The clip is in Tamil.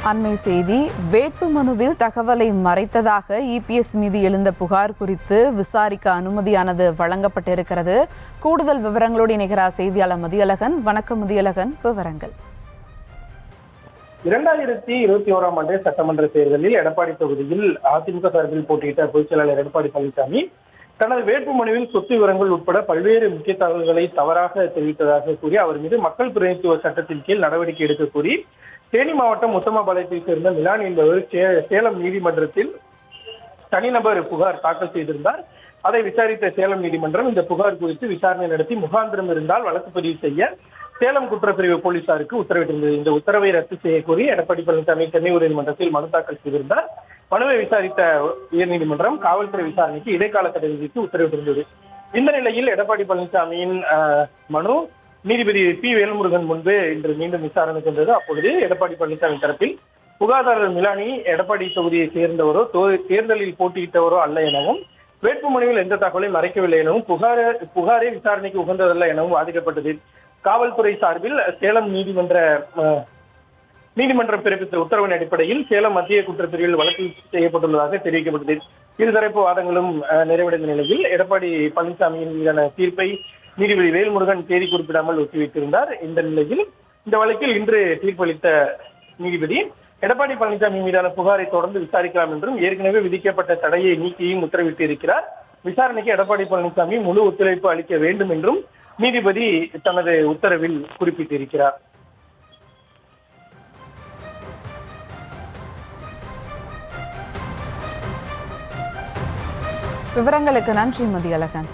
அண்மை செய்தி. வேட்புமனுவில் தகவலை மறைத்ததாக இபிஎஸ் மீது எழுந்த புகார் குறித்து விசாரிக்க அனுமதியானது வழங்கப்பட்டிருக்கிறது. கூடுதல் விவரங்களோடு இணைகிறார் செய்தியாளர் மதியழகன். வணக்கம் மதியழகன், விவரங்கள். 2021ஆம் ஆண்டு சட்டமன்ற தேர்தலில் எடப்பாடி தொகுதியில் அதிமுக சார்பில் போட்டியிட்ட பொதுச் செயலாளர் எடப்பாடி பழனிசாமி தனது வேட்புமனுவில் சொத்து விவரங்கள் உட்பட பல்வேறு முக்கிய தகவல்களை தவறாக தெரிவித்ததாக கூறி அவர் மீது மக்கள் பிரதிநிதித்துவ சட்டத்தின் கீழ் நடவடிக்கை எடுக்க கோரி தேனி மாவட்டம் உத்தமபாளையத்தை சேர்ந்த மிலான் என்பவர் சேலம் நீதிமன்றத்தில் தனிநபர் புகார் தாக்கல் செய்திருந்தார். அதை விசாரித்த சேலம் நீதிமன்றம் இந்த புகார் குறித்து விசாரணை நடத்தி முகாந்திரம் இருந்தால் வழக்கு பதிவு செய்ய சேலம் குற்றப்பிரிவு போலீசாருக்கு உத்தரவிட்டிருந்தது. இந்த உத்தரவை ரத்து செய்ய கோரி எடப்பாடி பழனிசாமி சென்னை உயர்நீதிமன்றத்தில் மனு தாக்கல் செய்திருந்தார். மனுவை விசாரித்த உயர்நீதிமன்றம் காவல்துறை விசாரணைக்கு இடைக்கால தடை விதித்து உத்தரவிட்டிருந்தது. இந்த நிலையில் எடப்பாடி பழனிசாமியின் மனு நீதிபதி பி வேல்முருகன் முன்பு இன்று மீண்டும் விசாரணைக்கு வந்தது. அப்பொழுது எடப்பாடி பழனிசாமி தரப்பில் புகார்தாரர் மிலானி எடப்பாடி தொகுதியை சேர்ந்தவரோ தேர்தலில் போட்டியிட்டவரோ அல்ல எனவும் வேட்புமனுவில் எந்த தகவலையும் மறைக்கவில்லை எனவும் புகாரே விசாரணைக்கு உகந்ததல்ல எனவும் வாதிக்கப்பட்டது. காவல்துறை சார்பில் சேலம் நீதிமன்றம் பிறப்பித்த உத்தரவின் அடிப்படையில் சேலம் மத்திய குற்றப்பிரிவில் வழக்கு செய்யப்பட்டுள்ளதாக தெரிவிக்கப்பட்டது. இருதரப்பு வாதங்களும் நிறைவடைந்த நிலையில் எடப்பாடி பழனிசாமியின் மீதான தீர்ப்பை நீதிபதி வேல்முருகன் தேதி குறிப்பிடாமல் ஒத்திவைத்திருந்தார். இந்த நிலையில் இந்த வழக்கில் இன்று தீர்ப்பளித்த நீதிபதி எடப்பாடி பழனிசாமி மீதான புகாரை தொடர்ந்து விசாரிக்கலாம் என்றும் ஏற்கனவே விதிக்கப்பட்ட தடையை நீக்கியும் உத்தரவிட்டு இருக்கிறார். விசாரணைக்கு எடப்பாடி பழனிசாமி முழு ஒத்துழைப்பு அளிக்க வேண்டும் என்றும் நீதிபதி தனது உத்தரவில் குறிப்பிட்டிருக்கிறார். விவரங்களுக்கு நன்றி மதியழகன்.